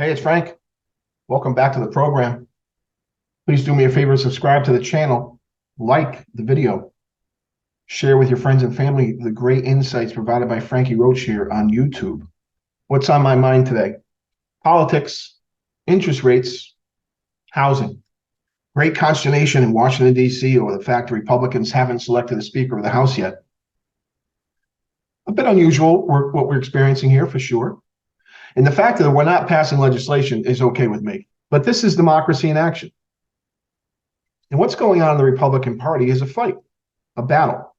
Hey, it's Frank. Welcome back to the program. Please do me a favor, subscribe to the channel, like the video, share with your friends and family the great insights provided by Frankie Roche here on YouTube. What's on my mind today? Politics, interest rates, housing. Great consternation in Washington, D.C. over the fact the Republicans haven't selected the Speaker of the House yet. A bit unusual, what we're experiencing here for sure. And the fact that we're not passing legislation is okay with me. But this is democracy in action. And what's going on in the Republican Party is a fight, a battle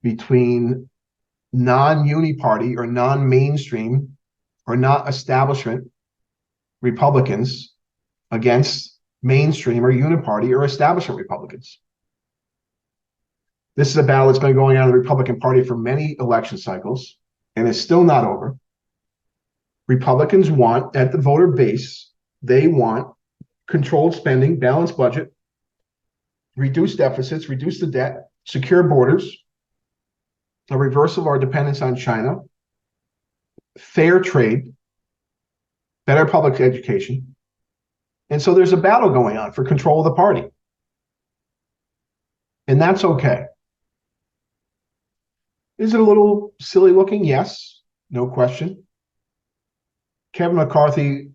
between non-uni-party or non-mainstream or not establishment Republicans against mainstream or uniparty or establishment Republicans. This is a battle that's been going on in the Republican Party for many election cycles, and it's still not over. Republicans want, at the voter base, they want controlled spending, balanced budget, reduce deficits, reduce the debt, secure borders, a reversal of our dependence on China, fair trade, better public education. And so there's a battle going on for control of the party. And that's okay. Is it a little silly looking? Yes, no question. Kevin McCarthy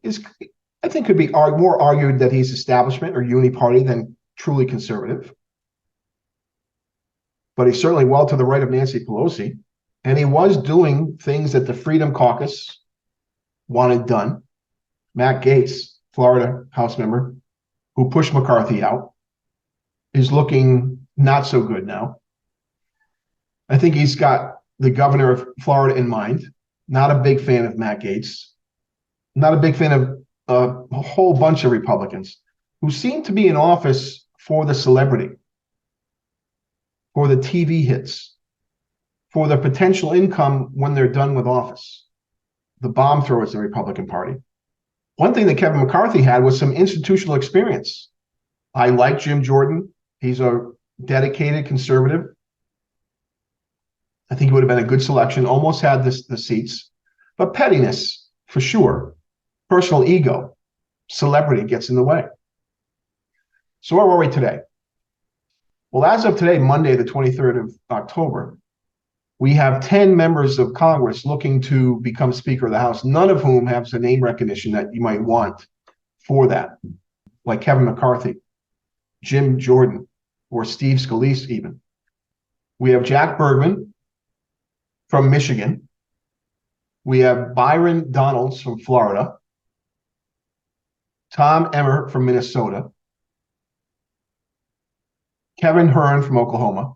I think could be more argued that he's establishment or uni-party than truly conservative. But he's certainly well to the right of Nancy Pelosi. And he was doing things that the Freedom Caucus wanted done. Matt Gaetz, Florida House member, who pushed McCarthy out, is looking not so good now. I think he's got the governor of Florida in mind. Not a big fan of Matt Gaetz. Not a big fan of a whole bunch of Republicans who seem to be in office for the celebrity, for the TV hits, for the potential income when they're done with office, the bomb throwers in the Republican Party. One thing that Kevin McCarthy had was some institutional experience. I like Jim Jordan. He's a dedicated conservative. I think he would have been a good selection, almost had the seats, but pettiness, for sure. Personal ego, celebrity gets in the way. So where were we today? Well, as of today, Monday, the 23rd of October, we have 10 members of Congress looking to become Speaker of the House, none of whom have the name recognition that you might want for that, like Kevin McCarthy, Jim Jordan, or Steve Scalise even. We have Jack Bergman from Michigan. We have Byron Donalds from Florida. Tom Emmer from Minnesota, Kevin Hern from Oklahoma,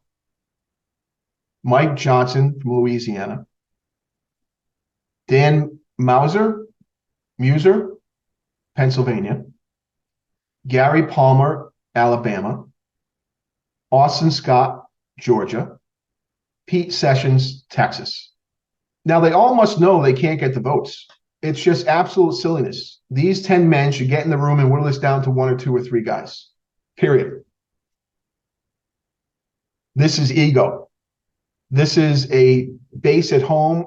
Mike Johnson from Louisiana, Dan Muser, Pennsylvania, Gary Palmer, Alabama, Austin Scott, Georgia, Pete Sessions, Texas. Now, they all must know they can't get the votes. It's just absolute silliness. These 10 men should get in the room and whittle this down to 1 or 2 or 3 guys, period. This is ego. This is a base at home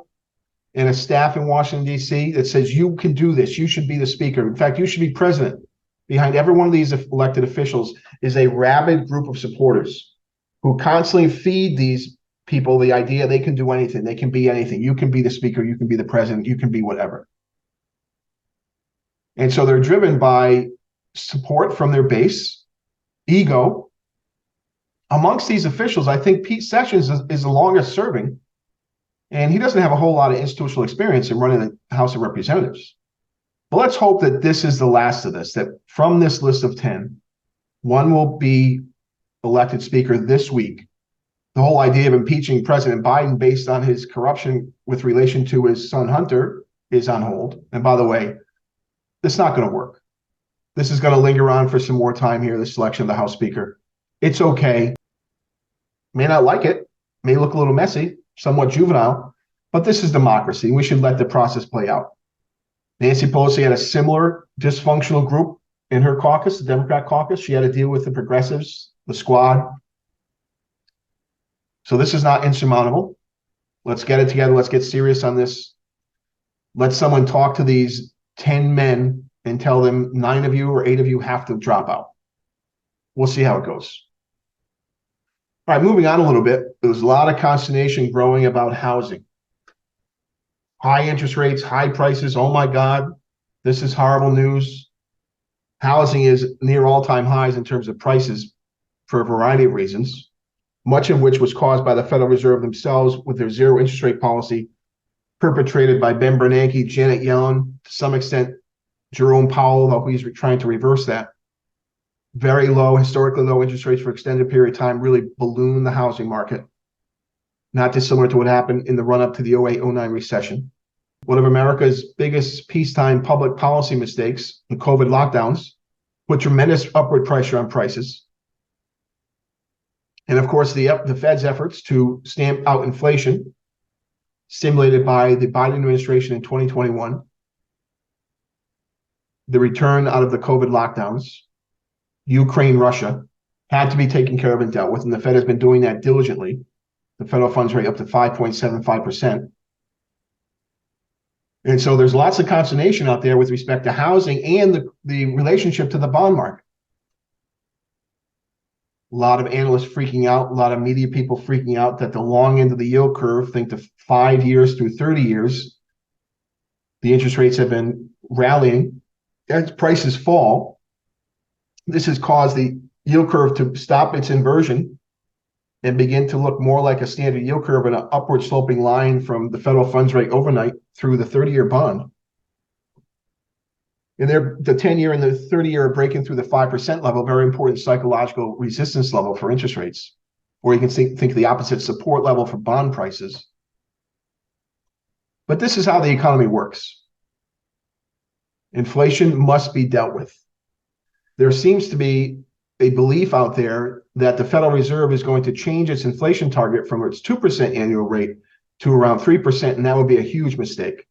and a staff in Washington, D.C. that says you can do this. You should be the speaker. In fact, you should be president. Behind every one of these elected officials is a rabid group of supporters who constantly feed these people the idea they can do anything. They can be anything. You can be the speaker. You can be the president. You can be whatever. And so they're driven by support from their base, ego. Amongst these officials, I think Pete Sessions is the longest serving, and he doesn't have a whole lot of institutional experience in running the House of Representatives. But let's hope that this is the last of this, that from this list of 10, one will be elected speaker this week. The whole idea of impeaching President Biden based on his corruption with relation to his son Hunter is on hold. And by the way, it's not going to work. This is going to linger on for some more time here, the selection of the House Speaker. It's okay. May not like it, may look a little messy, somewhat juvenile, but this is democracy. We should let the process play out. Nancy Pelosi had a similar dysfunctional group in her caucus, the Democrat caucus. She had to deal with the progressives, the squad. So this is not insurmountable. Let's get it together. Let's get serious on this. Let someone talk to these 10 men and tell them 9 of you or 8 of you have to drop out. We'll see how it goes. All right, moving on a little bit. There was a lot of consternation growing about housing. High interest rates, high prices. Oh my God, this is horrible news. Housing is near all-time highs in terms of prices for a variety of reasons, much of which was caused by the Federal Reserve themselves with their zero interest rate policy perpetrated by Ben Bernanke, Janet Yellen, to some extent, Jerome Powell, though he's trying to reverse that. Very low, historically low interest rates for extended period of time really ballooned the housing market, not dissimilar to what happened in the run-up to the 08-09 recession. One of America's biggest peacetime public policy mistakes, the COVID lockdowns, put tremendous upward pressure on prices. And of course, the Fed's efforts to stamp out inflation, stimulated by the Biden administration in 2021, the return out of the COVID lockdowns, Ukraine, Russia, had to be taken care of and dealt with, and the Fed has been doing that diligently. The federal funds rate up to 5.75%. And so there's lots of consternation out there with respect to housing and the relationship to the bond market. A lot of analysts freaking out, a lot of media people freaking out that the long end of the yield curve, think the 5 years through 30 years, the interest rates have been rallying as prices fall. This has caused the yield curve to stop its inversion and begin to look more like a standard yield curve and an upward sloping line from the federal funds rate overnight through the 30-year bond. And the 10-year and the 30-year are breaking through the 5% level, very important psychological resistance level for interest rates. Or you can think the opposite, support level for bond prices. But this is how the economy works. Inflation must be dealt with. There seems to be a belief out there that the Federal Reserve is going to change its inflation target from its 2% annual rate to around 3%, and that would be a huge mistake.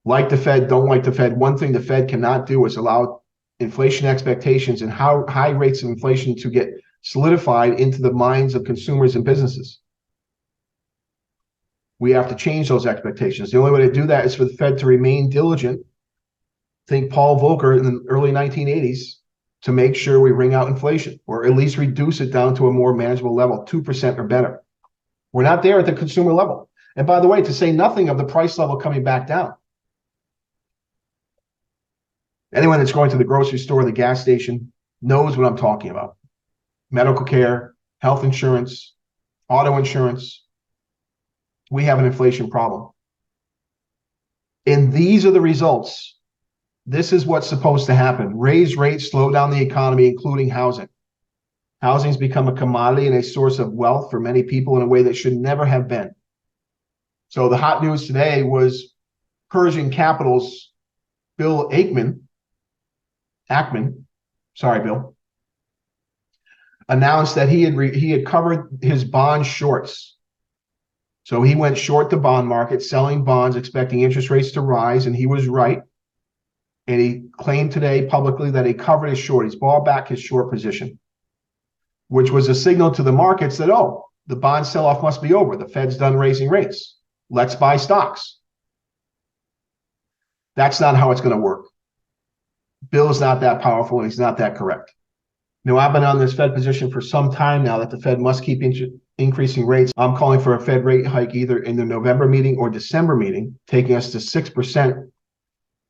Like the Fed, don't like the Fed. One thing the Fed cannot do is allow inflation expectations and high rates of inflation to get solidified into the minds of consumers and businesses. We have to change those expectations. The only way to do that is for the Fed to remain diligent. Think Paul Volcker in the early 1980s, to make sure we wring out inflation, or at least reduce it down to a more manageable level, 2% or better. We're not there at the consumer level. And by the way, to say nothing of the price level coming back down. Anyone that's going to the grocery store, the gas station, knows what I'm talking about. Medical care, health insurance, auto insurance. We have an inflation problem. And these are the results. This is what's supposed to happen. Raise rates, slow down the economy, including housing. Housing's become a commodity and a source of wealth for many people in a way that should never have been. So the hot news today was Pershing Capital's Bill Ackman, announced that he had covered his bond shorts. So he went short the bond market, selling bonds, expecting interest rates to rise, and he was right. And he claimed today publicly that he covered his short. He's bought back his short position, which was a signal to the markets that, oh, the bond sell-off must be over. The Fed's done raising rates. Let's buy stocks. That's not how it's going to work. Bill's not that powerful, and he's not that correct. Now, I've been on this Fed position for some time now that the Fed must keep increasing rates. I'm calling for a Fed rate hike either in the November meeting or December meeting, taking us to 6%.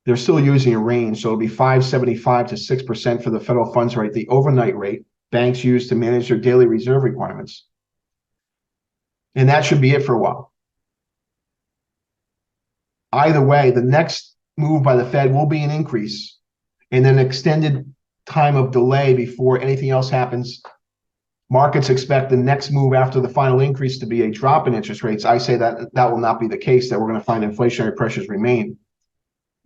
They're still using a range, so it'll be 5.75 to 6% for the federal funds rate, the overnight rate banks use to manage their daily reserve requirements. And that should be it for a while. Either way, the next move by the Fed will be an increase and then extended time of delay before anything else happens. Markets expect the next move after the final increase to be a drop in interest rates. I say that that will not be the case, that we're going to find inflationary pressures remain,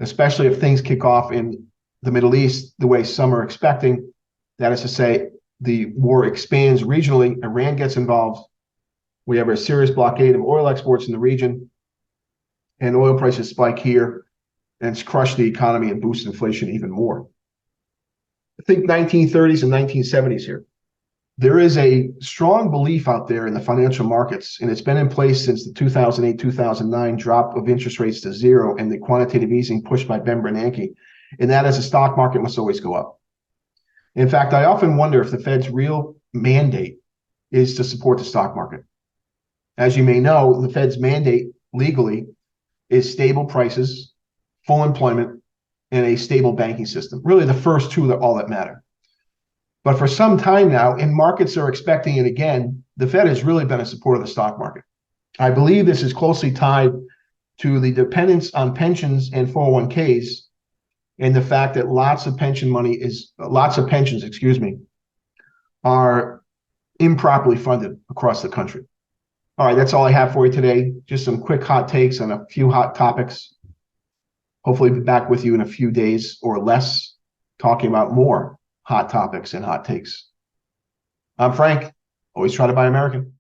especially if things kick off in the Middle East the way some are expecting. That is to say, the war expands regionally, Iran gets involved, we have a serious blockade of oil exports in the region, and oil prices spike here, and it's crushed the economy and boost inflation even more. I think 1930s and 1970s here. There is a strong belief out there in the financial markets, and it's been in place since the 2008, 2009 drop of interest rates to zero and the quantitative easing pushed by Ben Bernanke, and that is the stock market must always go up. In fact, I often wonder if the Fed's real mandate is to support the stock market. As you may know, the Fed's mandate legally is stable prices, full employment, and a stable banking system. Really, the first two are all that matter. But for some time now, and markets are expecting it again, the Fed has really been a supporter of the stock market. I believe this is closely tied to the dependence on pensions and 401ks, and the fact that lots of pensions, are improperly funded across the country. All right, that's all I have for you today. Just some quick hot takes on a few hot topics. Hopefully be back with you in a few days or less, talking about more hot topics and hot takes. I'm Frank. Always try to buy American.